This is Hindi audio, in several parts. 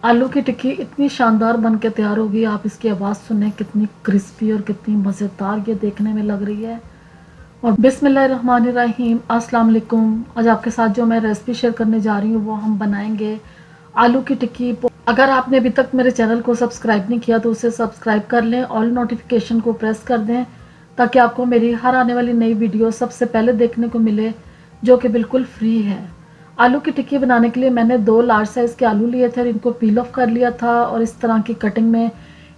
आलू की टिक्की इतनी शानदार बन के तैयार होगी, आप इसकी आवाज़ सुने कितनी क्रिस्पी और कितनी मज़ेदार ये देखने में लग रही है। और बिस्मिल्लाहिर्रहमानिर्रहीम, अस्सलाम वालेकुम। आज आपके साथ जो मैं रेसिपी शेयर करने जा रही हूँ वो हम बनाएंगे आलू की टिक्की। अगर आपने अभी तक मेरे चैनल को सब्सक्राइब नहीं किया तो उसे सब्सक्राइब कर लें, ऑल नोटिफिकेशन को प्रेस कर दें ताकि आपको मेरी हर आने वाली नई वीडियो सबसे पहले देखने को मिले, जो कि बिल्कुल फ्री है। आलू की टिक्की बनाने के लिए मैंने 2 लार्ज साइज़ के आलू लिए थे और इनको पील ऑफ कर लिया था और इस तरह की कटिंग में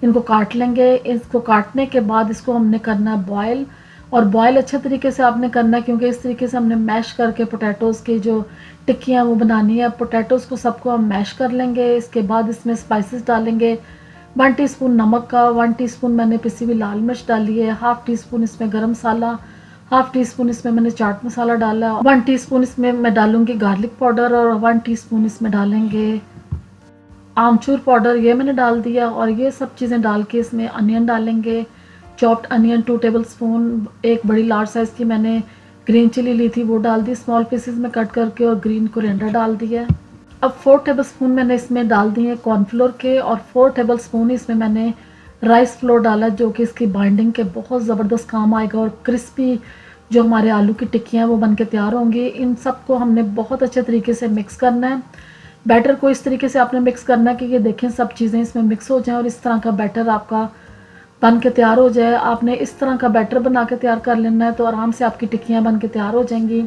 इनको काट लेंगे। इसको काटने के बाद इसको हमने करना है बॉयल, और बॉयल अच्छे तरीके से आपने करना है क्योंकि इस तरीके से हमने मैश करके पोटैटोज़ की जो टिक्कियाँ वो बनानी है। पोटैटोज़ को सबको हम मैश कर लेंगे। इसके बाद इसमें स्पाइसेस डालेंगे। 1 टीस्पून नमक का, 1 टीस्पून मैंने पिसी हुई लाल मिर्च डाली है, हाफ़ टी स्पून इसमें गरम मसाला, हाफ़ टी स्पून इसमें मैंने चाट मसाला डाला, 1 टीस्पून इसमें मैं डालूंगी गार्लिक पाउडर और 1 टीस्पून इसमें डालेंगे आमचूर पाउडर, ये मैंने डाल दिया। और ये सब चीज़ें डाल के इसमें अनियन डालेंगे, चॉप्ड अनियन 2 टेबल स्पून। एक बड़ी लार्ज साइज़ की मैंने ग्रीन चिली ली थी, वो डाल दी स्मॉल पीसेस में कट करके, और ग्रीन कोरिएंडर डाल दिया। अब 4 टेबल स्पून मैंने इसमें डाल दिए कॉर्नफ्लोर के, और 4 टेबल स्पून इसमें मैंने राइस फ्लोर डाला, जो कि इसकी बाइंडिंग के बहुत ज़बरदस्त काम आएगा और क्रिस्पी जो हमारे आलू की टिक्कियाँ वो बन के तैयार होंगी। इन सबको हमने बहुत अच्छे तरीके से मिक्स करना है। बैटर को इस तरीके से आपने मिक्स करना है कि ये देखें सब चीज़ें इसमें मिक्स हो जाएं और इस तरह का बैटर आपका बन के तैयार हो जाए। आपने इस तरह का बैटर बना के तैयार कर लेना है तो आराम से आपकी टिक्कियाँ बन के तैयार हो जाएंगी।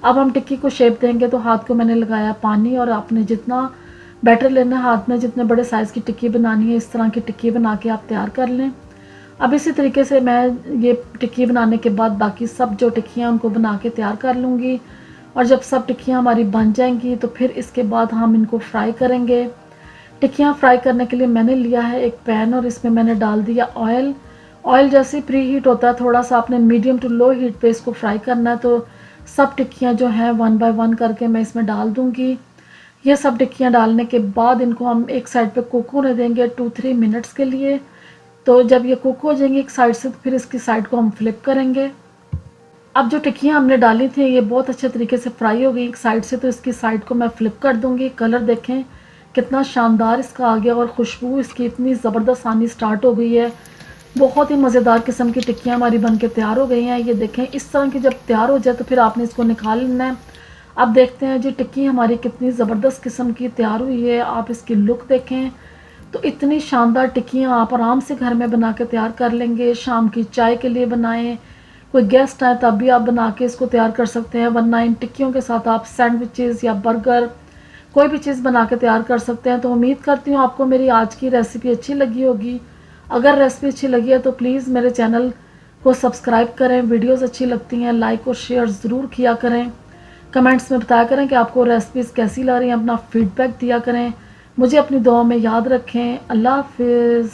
अब हम टिक्की को शेप देंगे तो हाथ को मैंने लगाया पानी, और आपने जितना बैटर लेना है हाथ में, जितने बड़े साइज़ की टिक्की बनानी है, इस तरह की टिक्की बना के आप तैयार कर लें। अब इसी तरीके से मैं ये टिक्की बनाने के बाद बाकी सब जो टिक्कियाँ उनको बना के तैयार कर लूँगी। और जब सब टिक्कियाँ हमारी बन जाएंगी तो फिर इसके बाद हम इनको फ्राई करेंगे। टिक्कियाँ फ्राई करने के लिए मैंने लिया है एक पैन और इसमें मैंने डाल दिया ऑयल। ऑयल जैसे प्री हीट होता है थोड़ा सा आपने मीडियम टू लो हीट पे इसको फ्राई करना है। तो सब टिक्कियाँ जो हैं 1 बाय 1 करके मैं इसमें डाल दूँगी। ये सब टिक्कियाँ डालने के बाद इनको हम एक साइड पे कुक होने देंगे 2-3 मिनट्स के लिए। तो जब ये कुक हो जाएंगी एक साइड से तो फिर इसकी साइड को हम फ्लिप करेंगे। अब जो टिक्कियाँ हमने डाली थी ये बहुत अच्छे तरीके से फ्राई हो गई एक साइड से, तो इसकी साइड को मैं फ्लिप कर दूंगी। कलर देखें कितना शानदार इसका आ गया और खुशबू इसकी इतनी ज़बरदस्त आनी स्टार्ट हो गई है। बहुत ही मज़ेदार किस्म की टिक्कियाँ हमारी बन के तैयार हो गई हैं। ये देखें इस तरह की जब तैयार हो जाए तो फिर आपने इसको निकाल लेना है। अब देखते हैं जी टिक्की हमारी कितनी ज़बरदस्त किस्म की तैयार हुई है। आप इसकी लुक देखें तो इतनी शानदार टिक्कियाँ आप आराम से घर में बना के तैयार कर लेंगे। शाम की चाय के लिए बनाएं, कोई गेस्ट आए तब भी आप बना के इसको तैयार कर सकते हैं, वरना इन टिक्कियों के साथ आप सैंडविचेस या बर्गर कोई भी चीज़ बना के तैयार कर सकते हैं। तो उम्मीद करती हूँ आपको मेरी आज की रेसिपी अच्छी लगी होगी। अगर रेसिपी अच्छी लगी है तो प्लीज़ मेरे चैनल को सब्सक्राइब करें। वीडियोस अच्छी लगती हैं लाइक और शेयर ज़रूर किया करें। कमेंट्स में बताया करें कि आपको रेसिपीज़ कैसी लग रही हैं, अपना फीडबैक दिया करें। मुझे अपनी दुआ में याद रखें। अल्लाह हाफिज़।